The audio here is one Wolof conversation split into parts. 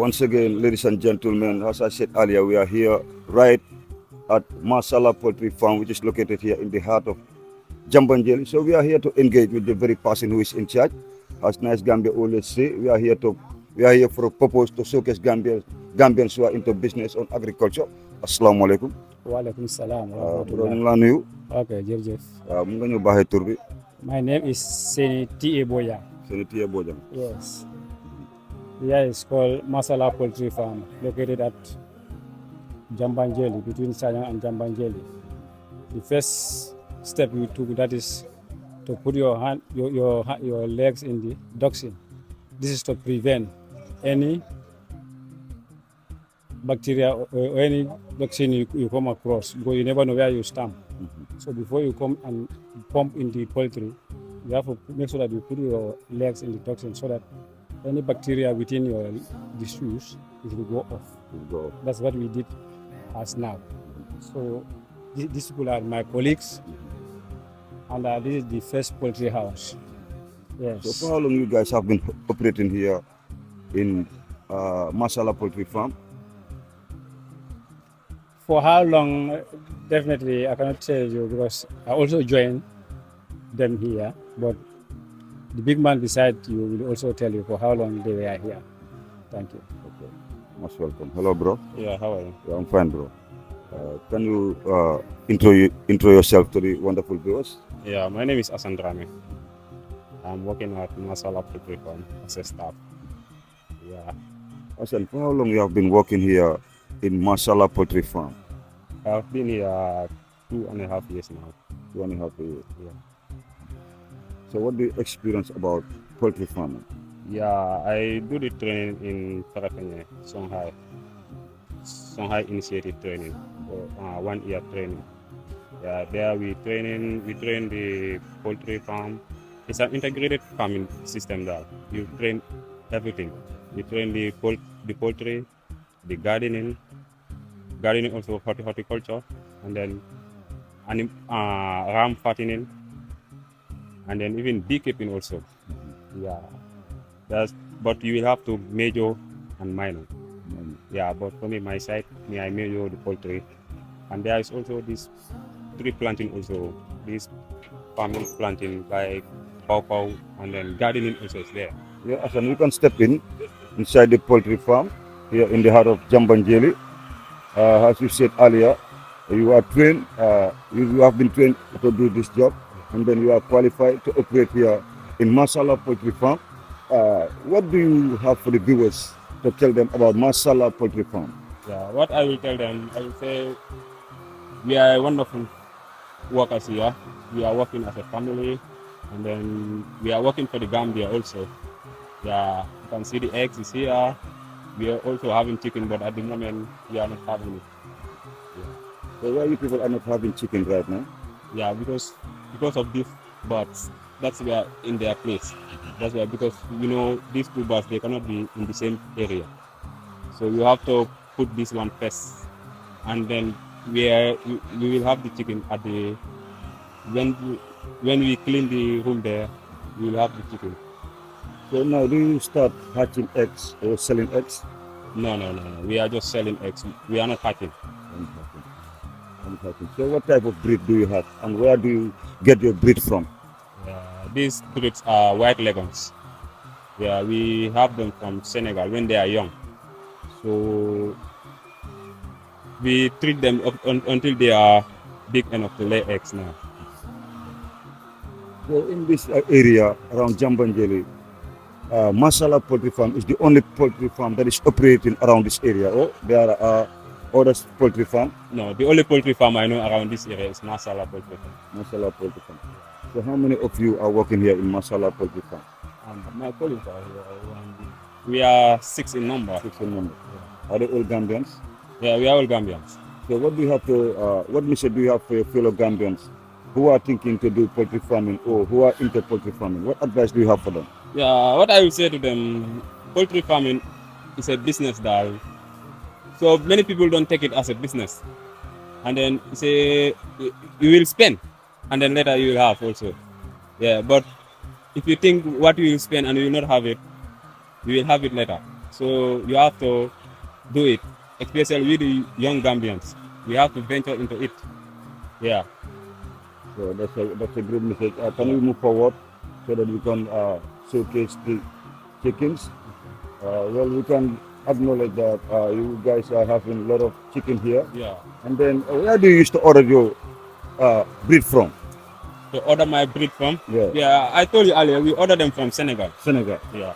Once again, ladies and gentlemen, as I said earlier, we are here right at Masala Poultry Farm, which is located here in the heart of Jambanjeli. So we are here to engage with the very person who is in charge. As Nice Gambia always say, we are here for a purpose to showcase Gambians who are into business on agriculture. Assalamu alaikum. Walaikum salam. Bro, ñu la nuyu. Okay, jërëjëf. Mu nga ñu baaxee tur bi. My name is Seni T.A. Boya. Seni T.A. Boya. Yes. Here is called Masala Poultry Farm, located at Jambanjeli, between Sayang and Jambanjeli. The first step we took, that is to put your legs in the duction. This is to prevent any bacteria or any vaccine you come across, because you never know where you stand. So before you come and pump in the poultry, you have to make sure that you put your legs in the toxin so that any bacteria within the shoes, it will go off. That's what we did as now. So these people are my colleagues, and this is the first poultry house. Yes. So for how long you guys have been operating here in Masala Poultry Farm? For how long, definitely I cannot tell you, because I also joined them here, but the big man beside you will also tell you for how long they were here. Thank you. Okay. Most welcome. Hello, bro. Yeah, how are you? Yeah, I'm fine, bro. Can you intro yourself to the wonderful viewers? Yeah, my name is Asandrame. I'm working at Masala Poultry Farm as a staff. Yeah. Asan, for how long you have been working here in Masala Poultry Farm? I've been here 2.5 years now. 2.5 years. Yeah. So what do you experience about poultry farming? Yeah, I do the training in Parapene, Shanghai. Shanghai initiated training, for 1 year training. Yeah, there we train the poultry farm. It's an integrated farming system there. You train everything. You train the poultry, the gardening also horticulture, and then ram fattening, and then even beekeeping also. Yeah, but you will have to major and minor. Yeah, but for me, my side, I major the poultry, and there is also this tree planting also. This farming planting like pawpaw, and then gardening also is there. Yeah, Asan, you can step inside the poultry farm here in the heart of Jambanjeli. As you said earlier, you are trained. You have been trained to do this job, and then you are qualified to operate here in Masala Poultry Farm. What do you have for the viewers to tell them about Masala Poultry Farm? Yeah, what I will tell them, I will say we are wonderful workers here. We are working as a family, and then we are working for the Gambia also. Yeah, you can see the eggs is here. We are also having chicken, but at the moment we are not having it. Yeah. So why you people are not having chicken right now? Yeah, because of these birds. That's why in their place. That's why, because these two birds, they cannot be in the same area. So you have to put this one first, and then we will have the chicken at the when we clean the room there, we will have the chicken. So now, do you start hatching eggs or selling eggs? No. We are just selling eggs. We are not hatching. So what type of breed do you have, and where do you get your breed from? These breeds are white leghorns. Yeah, we have them from Senegal when they are young. So we treat them up until they are big enough to lay eggs now. So in this area around Jambanjeli, Masala Poultry Farm is the only poultry farm that is operating around this area. Or there are other poultry farms? No, the only poultry farm I know around this area is Masala Poultry Farm. Masala Poultry Farm. So how many of you are working here in Masala Poultry Farm? My colleagues are here. We are 6 in number. 6 in number. Yeah. Are they all Gambians? Yeah, we are all Gambians. So what do you have to? What message do you have for your fellow Gambians who are thinking to do poultry farming or who are into poultry farming? What advice do you have for them? Yeah, what I will say to them, poultry farming is a business that, so many people don't take it as a business. And then say you will spend, and then later you will have also. Yeah, but if you think what you will spend and you will not have it, you will have it later. So you have to do it, especially with the young Gambians. We have to venture into it. Yeah. So that's a great message. Can we move forward so that we can showcase the chickens? Well, we can acknowledge that you guys are having a lot of chicken here. Yeah. And then where do you used to order your breed from? To order my breed from? Yeah. Yeah, I told you earlier, we order them from Senegal. Senegal. Yeah.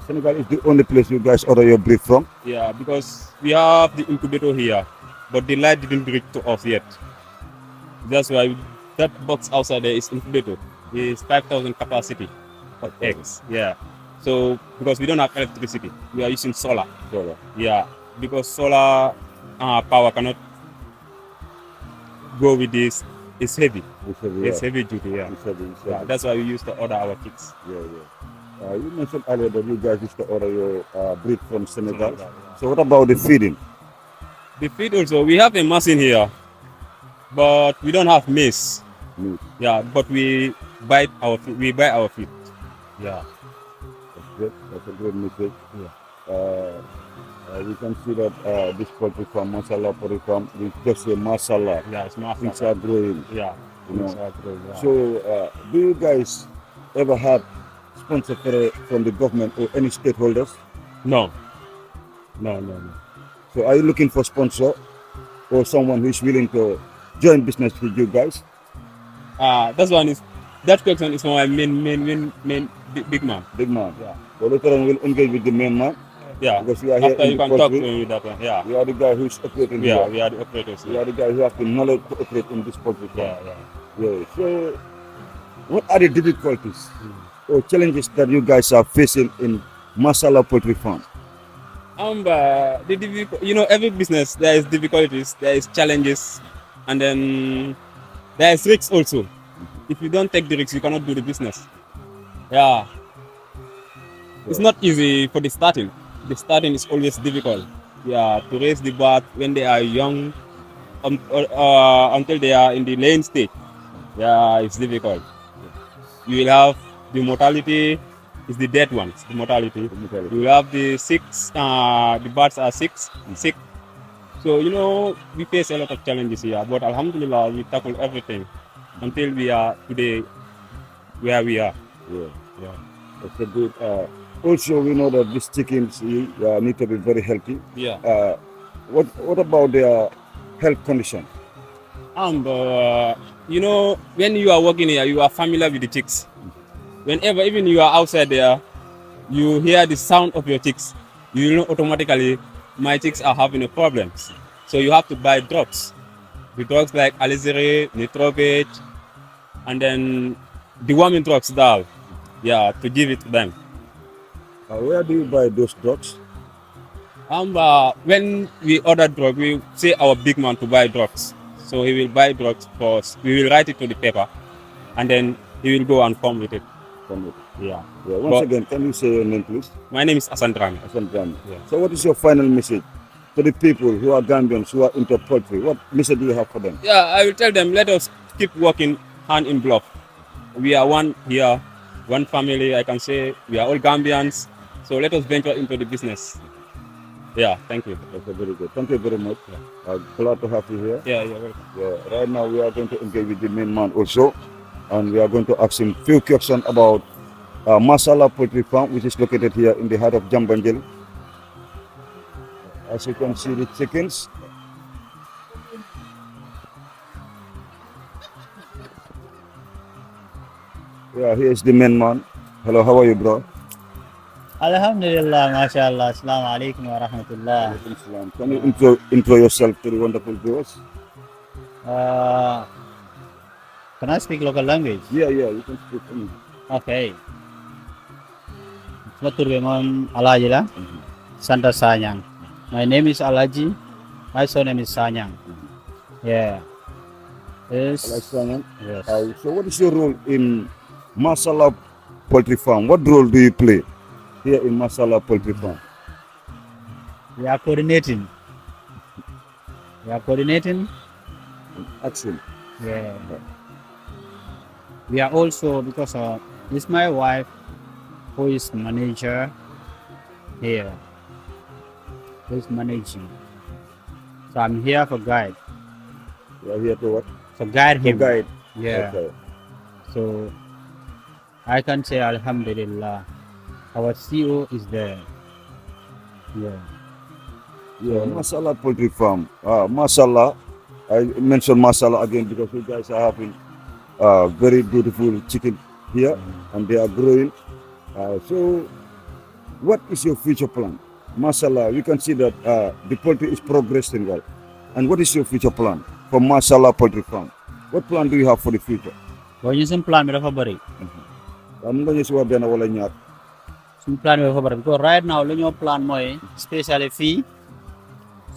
Senegal is the only place you guys order your breed from. Yeah, because we have the incubator here, but the light didn't reach to us yet. That's why that box outside there is incubator. It's 5,000 capacity of eggs. Yeah. So because we don't have electricity, we are using solar. Solar. Yeah, because solar power cannot go with this. It's heavy. It's heavy duty. Yeah. It's heavy. Yeah. That's why we used to order our chicks. Yeah. You mentioned earlier that you guys used to order your breed from Senegal. Senegal, yeah. So what about the feeding? The feed also, we have a machine here, but we don't have maize. Yeah, but we buy our feed. We buy our feed. Yeah. That's good. That's a good message. Yeah. We can see that this poultry farm, Masala poultry farm, we just say Masala. Yeah, it's Masala. Things are growing. Yeah. You know. Things are growing, yeah. So, do you guys ever have sponsor from the government or any stakeholders? No. So, are you looking for sponsor or someone who is willing to join business with you guys? That question is for my main big man. Big man. Yeah. So later on, we'll engage with the main man. Yeah. Because we are here After in you the can talk to poultry. me with that one. Yeah. We are the guy who is operating Yeah, here. we are the operators. We are the guy who have the knowledge to operate in this poultry farm. Yeah. So, what are the difficulties or challenges that you guys are facing in Masala Poultry Farm? Every business there is difficulties, there is challenges, and then there is risks also. If you don't take the risks, you cannot do the business. Yeah. It's not easy for the starting. The starting is always difficult. Yeah, to raise the bird when they are young until they are in the laying stage. Yeah, it's difficult. You will have the mortality, is the dead ones, the mortality. You will have the sick, the birds are sick. So, we face a lot of challenges here, but alhamdulillah, we tackle everything until we are today where we are. Yeah. That's a good. Also, we know that these chickens need to be very healthy. Yeah. What about their health condition? When you are working here, you are familiar with the chicks. Whenever, even you are outside there, you hear the sound of your chicks. You know automatically my chicks are having problems. So you have to buy drugs. The drugs like alizary, nitrobate, and then deworming drugs down. Yeah, to give it to them. Where do you buy those drugs? When we order drugs, we say our big man to buy drugs. So he will buy drugs for us. We will write it to the paper, and then he will go and come with it. Yeah. Once again, can you say your name, please? My name is Asandrami. Yeah. So what is your final message to the people who are Gambians, who are into poultry? What message do you have for them? Yeah, I will tell them, let us keep working hand in glove. We are one here, one family, I can say. We are all Gambians. So let us venture into the business. Yeah, thank you. That's very good. Thank you very much. Glad to have you here. Yeah, you're welcome. Yeah. Right now, we are going to engage with the main man also. And we are going to ask him a few questions about Masala Poultry Farm, which is located here in the heart of Jambanjeli. As you can see, the chickens. Yeah, here is the main man. Hello, how are you, bro? Alhamdulillah, mashallah. Assalamu alaikum wa rahmatullah. Can you intro yourself to the wonderful viewers? Can I speak local language? Yeah, you can speak. Okay. Maturbeman Alaji la. Santa Sanyang. My name is Alaji. My surname is Sanyang. Yeah. Yes. Yes. So what is your role in Masala Poultry Farm? What role do you play here in Masala Poultry Farm? We are coordinating. Excellent. Yeah. We are also, because it's my wife who is manager here. who's managing. So I'm here for guide. You are here to what? For guide To him. guide. Yeah. Okay. So I can say Alhamdulillah. Our CEO is there. Yeah. Yeah, Masala Poultry Farm. Masala, I mentioned Masala again because you guys are having very beautiful chicken here and they are growing. So, what is your future plan? Masala, we can see that the poultry is progressing well. And what is your future plan for Masala Poultry Farm? What plan do you have for the future? Boo ñu suñ plan bi dafa bëri. Am nga ñu si wax benn wala ñaar? Suñ plan bi dafa bëri because right now lu ñoo plan mooy especially fii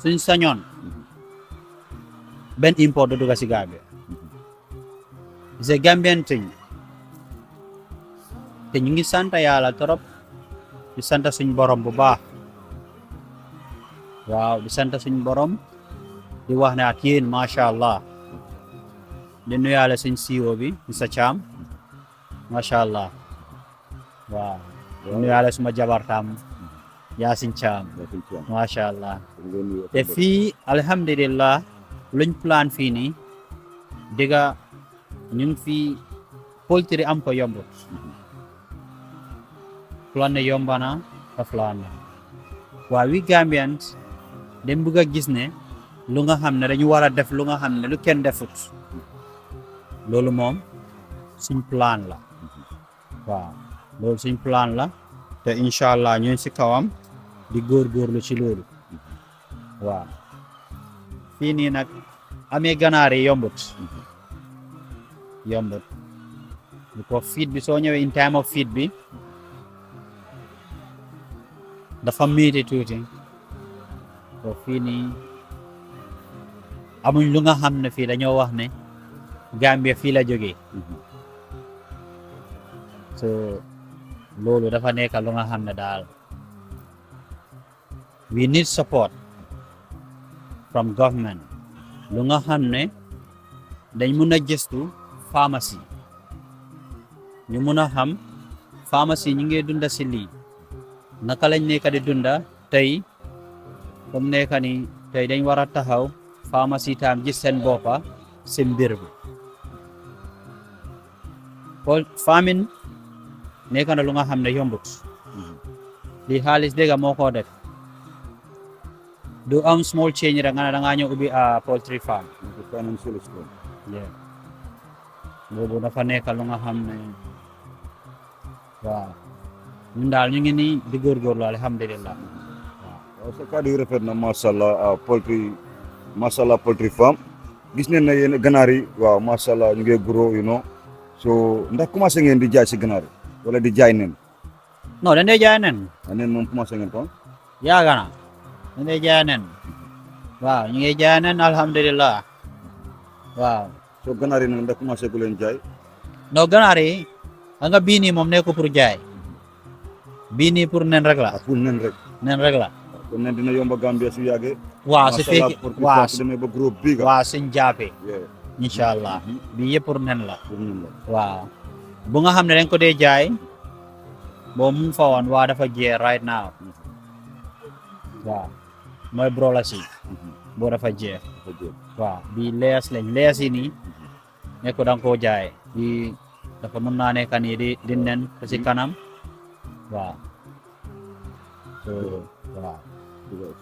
suñ sañoon benn import du dugg si Gambia. It's a Gambian thing. Te ñu ngi sant yàlla trop di sant suñ borom bu baax. Waaw di sant suñ borom di wax ne ak yéen macha allah di nuyaale suñ CEO bi Mr Cham macha allah waaw di nuyaale suma jabartam Yaasin Cham macha allah te fii alhamdulillah luñ plan fii nii diga ñu ngi fii poultry am ko yombut plan ne yomba na daf laan na waaw wi Gambians dañ bëgg a gis ne lu nga xam ne dañu war a def lu nga xam ne lu kenn defut loolu moom suñ plan la waaw loolu suñ plan la te incha allah ñooy si kawam di góorgóorlu ci loolu waaw fii nii nag amee ganaar yi yombut bu ko feed bi soo ñëwee in time of feed bi dafa métti tuuti so fii nii amuñ lu nga xam ne fii dañoo wax ne Gambia fii la jógee so loolu dafa nekk lu nga xam ne daal we need support from government lu nga xam ne dañ mun a gëstu pharmacie ñu mun a xam pharmacie ñu ngi dunda si lii naka lañ nekk di dunda tey comme nekk ni tey dañ war a taxaw pharmacie tam gis seen boppa si mbir bi famine nekk na lu nga xam ne yombut lii xaalis dégga moo ko def du am small change rek nga ne da ngaa ñëw ubbi poultry farm boobu dafa nekk lu nga xam ne waaw ñun daal ñu ngi nii di góorgóorlu alhamdulillah waaw sa kàddu yi rafet na Masala Poultry Farm gis neen na yéen ganaar yi waaw mashallah ñu ngi grow so ndax commencé ngeen di jaay si ganaar yi wala di jaay nen non dañ dee jaay nen nen moom commencé ngeen ko yaaga na dañ dee jaay nen waaw ñu ngi jaay nen alhamdulillah waaw so ganaar yi nag ndax commencé gu leen jaay non ganaar yi nga bii nii moom nekku pour jaay bii nii pour nen rek la pour nen rek la kon nen dina yomba Gambia su yàggee waaw su fekkee waaw su demee ba gros biga waaw suñ jàppee incha allah bii yëpp pour nen la waaw bu nga xam ne dañ ko dee jaay boobu mu fa woon waa dafa jeex right now waaw mooy brolas yi boo dafa jeex waaw bii lees yi nii nekk da nga koo jaay bii dafa mën naa nekk nii di nen ko si kanam waaw waaw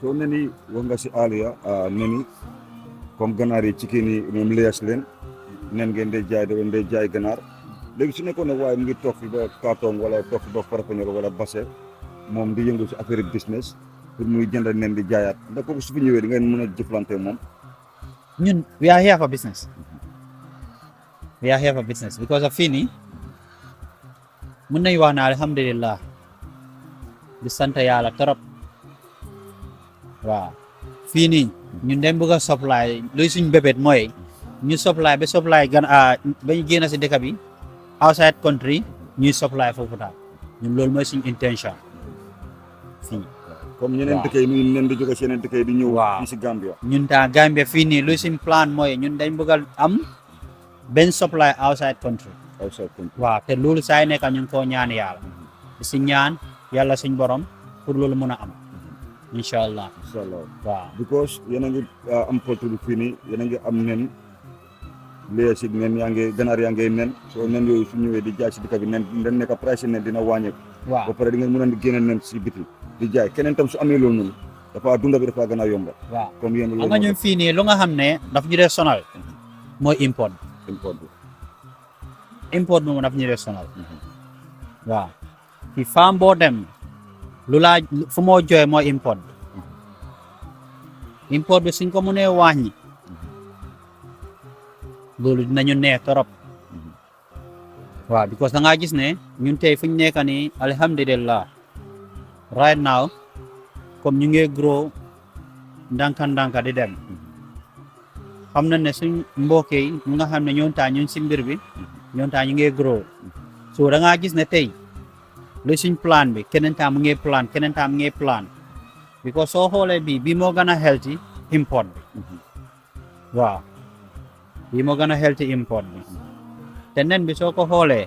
so neni wax nga si aliya neni comme ganaar yi chicken yi ñoom lees leen nen ngeen dee jaay da ngeen dee jaay ganaar léegi su nekkoon ne waaye mu ngi toog fi ba carton wala toog fi ba Farafenni wala Basse moom di yëngu si affaire business pour muy jënd nen di jaayaat ndax kooku su fi ñëwee di ngeen mën a jëflante moom ñun we are here for business because of fii nii mën nañu wax ne alhamdulillah di sant yàlla trop waaw fii nii ñun dem bëgg a supply luy suñ bébét mooy ñu supply ba ñu génn si dëkk bi outside country ñuy supply foofu daal ñun loolu mooy suñ intention fii comme ñeneen dëkk yi ñu leen di jóge si yeneen dëkk yi di ñëw fii si Gambia ñun taa Gambia fii nii luy suñ plan mooy ñun dañ bëgg a am benn supply outside country waaw te loolu saa yi nekk ñu ngi koo ñaan yàlla si ñaan yàlla suñ borom pour loolu mën a am inshallah inshallah waaw because yéen a ngi am poultry fii nii yéen a ngi am nen léegi si nen yaa ngi ganaar yaa ngi nen soo nen yooyu su ñëwee di jaay si dëkk bi nen dañ nekk price nen dina wàññeeku waaw ba pare di ngeen mën a génne nen si biti di jaay keneen tam su amee loolu noonu dafa dunda bi dafa gën a yomba waaw comme yéen xam nga ñun fii nii lu nga xam ne daf ñu dee sonal mooy import import bi import bi moom daf ñu dee sonal waaw fi farm boo dem lu laa fu moo jooy mooy import bi import bi suñ ko mënee wàññi loolu dinañu neex torop waaw because da ngaa gis ne ñun tey fu ñu nekk nii alhamdulillah right now comme ñu ngi grow ndànka di dem xam na ne suñ mbokk yi ñu nga xam ne ñoom taa ñun si mbir bi ñoom taa ñu ngi grow so da ngaa gis ne tey lu suñ plan bi keneen taa mu ngi plan keneen taa mu ngi plan because soo xoolee bii moo gën a healthy import bi waaw bii moo gën a healthy import bi te nen bi soo ko xoolee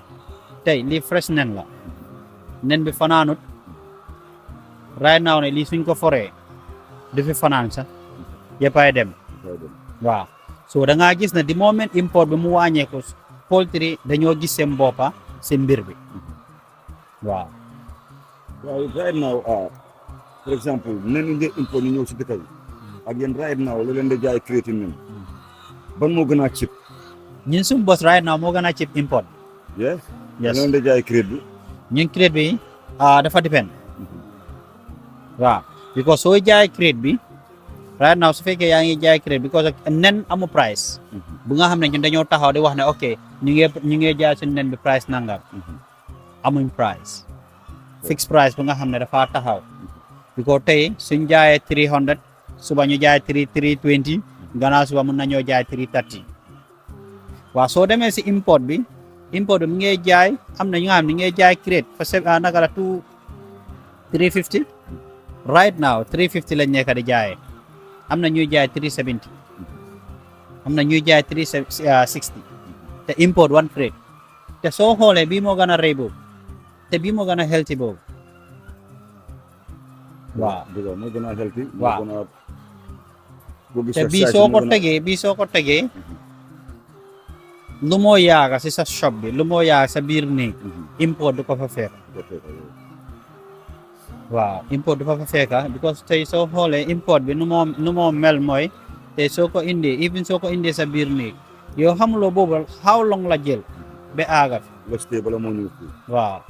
tey lii fresh nen la nen bi fanaanut right now ne lii suñ ko foree du fi fanaan sax yëppay dem waaw so da ngaa gis ne di moment import bi mu wàññeeku poultry dañoo gis seen boppa seen mbir bi waaw right now for example nen yi ngeen import ñu ñëw si dëkk bi ak yéen right now lu leen di jaay créé nen ban moo gën a cheap ñun suñu bos right now moo gën a cheap import yes yes lu leen di jaay créé bi ñun crate bi dafa depend waaw because soo jaay crate bi right now su fekkee yaa ngi jaay crate because nen amu price bu nga xam ne ñun dañoo taxaw di wax ne ok ñu ngi jaay suñu nen bi price nangam amuñ price fixed price bu nga xam ne dafa taxaw because tey suñ jaayee 300 suba ñu jaay 320 gannaaw suba mën nañoo jaay 330 waaw soo demee si import bi mu ngi jaay am na ñu nga xam ne ñu ngi jaay crate fa naka la 350 right now 350 lañ nekk di jaayee am na ñuy jaay 370 am na ñuy jaay 360 te import one crate te soo xoolee bii moo gën a rëy boobu te bii moo gën a healthy boobu waaw moo gën a healthy waaw te bii soo ko tegee lu moo yaaga si sa shop bi lu moo yaaga sa biir néeg import du ko fa fekk waaw import du fa fekka because tey soo xoolee import bi nu moo mel mooy tey soo ko indee even soo ko indee sa biir néeg yow xamuloo boobu how long la jël ba aaga fi waaw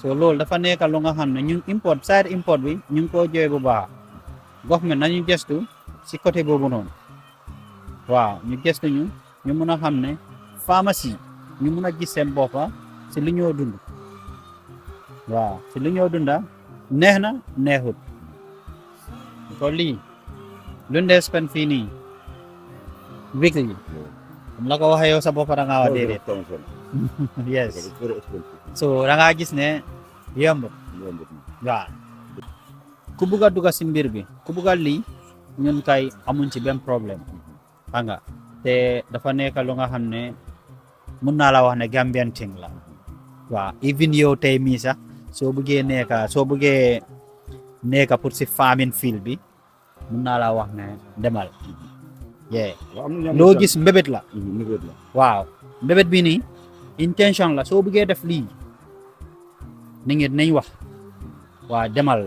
so loolu dafa nekk lu nga xam ne ñun import side import bi ñu ngi koo jooy bu baax government nañu gestu si côté boobu noonu waaw ñu gestu ñu mun a xam ne pharmacie ñu mun a gis seen boppa si lu ñoo dund waaw si lu ñoo dunda neex na neexut ko lii lu ndee spend fii nii weekly am la ko waxee yow sa boppa da ngaa wax déedéet yes so da ngaa gis ne yombut waaw ku bugg a dugg si mbir bi ku bugg a lii ñun kay amuñ ci benn problème xam nga te dafa nekk lu nga xam ne mun naa la wax ne Gambian thing la waaw even yow tey mii sax soo bëggee nekka pour si farming field bi mun naa la wax ne demal yee loo gis mbébét la waaw mbébét bi nii intention la soo bëggee def lii ni ngeen nañ wax waaw demal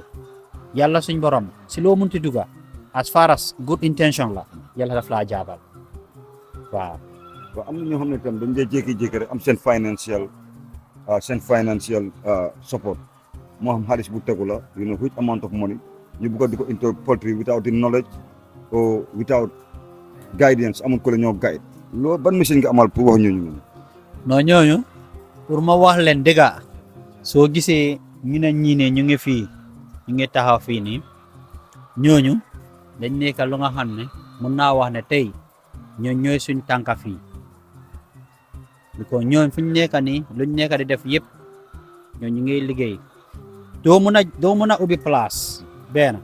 yàlla suñ borom si loo munti dugga as far as good intention la yàlla daf laa jaabal waaw am na ñoo xam ne tam dañ dee jékki-jékki rek am seen financial support moo xam xaalis bu tegu la huge amount of money ñu bëgg a di ko into poultry without the knowledge or without guidance amul ko la ñoo guide loolu ban message nga amal pour wax ñooñu non ñooñu pour ma wax leen dëgga soo gisee ñu ne ñii ne ñu ngi fii ñu ngi taxaw fii nii ñooñu dañ nekk lu nga xam ne mun naa wax ne tey ñooy suñ tànka fii because ñooñ fuñ nekk nii luñ nekk di def yëpp ñoo ñu ngi liggéey doo mun a ubbi place benn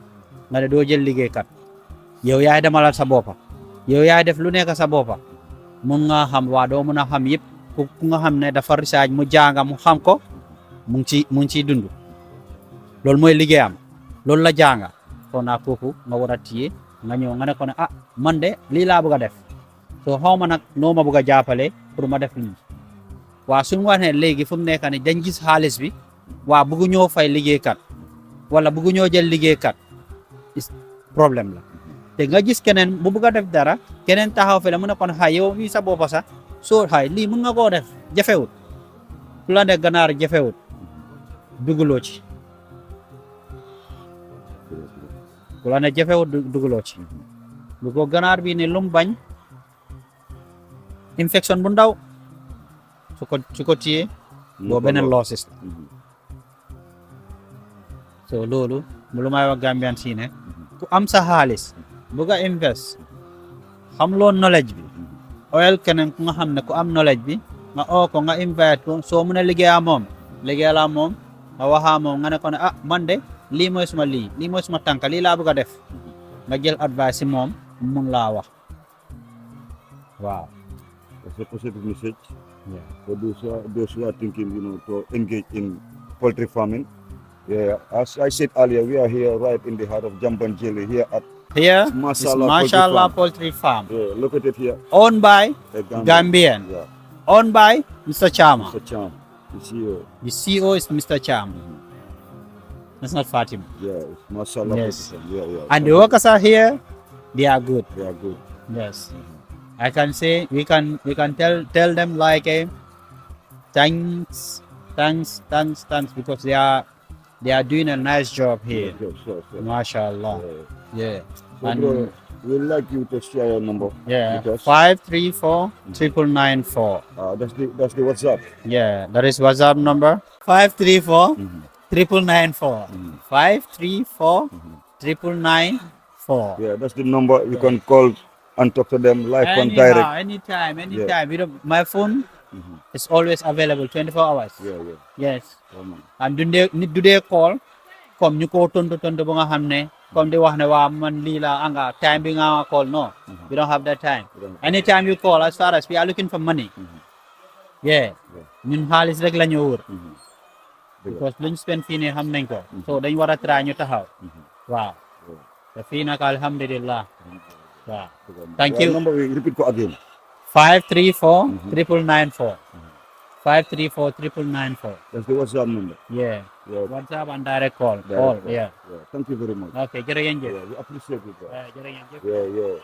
nga ne doo jël liggéeykat yow yaay demalal sa boppa yow yaay def lu nekk sa boppa mun nga xam waa doo mun a xam yëpp ku nga xam ne dafa research mu jànga mu xam ko mu ngi ciy dund loolu mooy liggéeyam loolu la jànga foog naa kooku nga war a téye nga ñëw nga ne ko ne ah man de lii laa bëgg a def so xaw ma nag noo ma bëgg a jàppale pour ma def lii waa suñu waxee léegi fu mu nekk ni dañ gis xaalis bi waa bëggu ñoo fay liggéeykat wala bëggu ñoo jël liggéeykat problème la te nga gis keneen bu bëgg a def dara keneen taxaw fi la mu ne kon xay yow mii sa boppa sax soo xay lii mun nga koo def jafewut ku la ne ganaar jafewut dugaloo ci ku la ne jafewut dugaloo ci lu ko ganaar bi ne lum bañ infection bu ndaw su ko téyee boo beneen losses la so loolu lu may wax Gambian si ne ku am sa xaalis bëgg a invest xam loo knowledge bi oyal keneen ku nga xam ne ku am knowledge bi nga oo ko nga invite ko soo mun a liggéeya moom liggéeyala moom nga waxaa moom nga ne ko ne ah man de lii mooy suma tànka lii laa bëgg a def nga jël advice si moom mun laa wax waaw. That's a positive message for those who are thinking, to engage in poultry farming. Yeah, as I said earlier, we are here right in the heart of Jambanjeli here at Here is Masala Masala Poultry Farm, Yeah, located here. owned by at Gambian, Yeah, owned by Mr. Chama. Mr. Chan, the CEO. The CEO is Mr. Chama. That's not Fatima. Yeah, it's Masala Yes. Poultry Farm. Yeah. And the workers are here. They are good. They are good. Yes. I can say we can tell them like thanks because they are doing a nice job here. Sure. MashaAllah. Yeah. So, And bro, we'd like you to share your number. yeah. With us. 534 994. That's the WhatsApp. Yeah, that is WhatsApp number 534 994. 534 994. Yeah, that's the number. You can call and talk to them live and direct. Anytime. My phone is always available 24 hours. Yeah. Yes. Oh, man. And do they call comme ñu ko tontu ba nga xam ne comme di wax ne waa man lii la anga time bi nga call no we don't have that time anytime you call as far as we are looking for money yeah ñun xaalis rek la ñu wër because luñ spend fii ne xam nañ ko so dañ war a try ñu taxaw waaw te fii nag alhamdulillah waaw thank you Number, repeat ko again. 534 994 534 994 That's the WhatsApp number. yeah Yeah. WhatsApp and direct call Direct call. yeah Thank you very much. okay jërëjëf Yeah, we appreciate it. Bro. jërëjëf Yeah.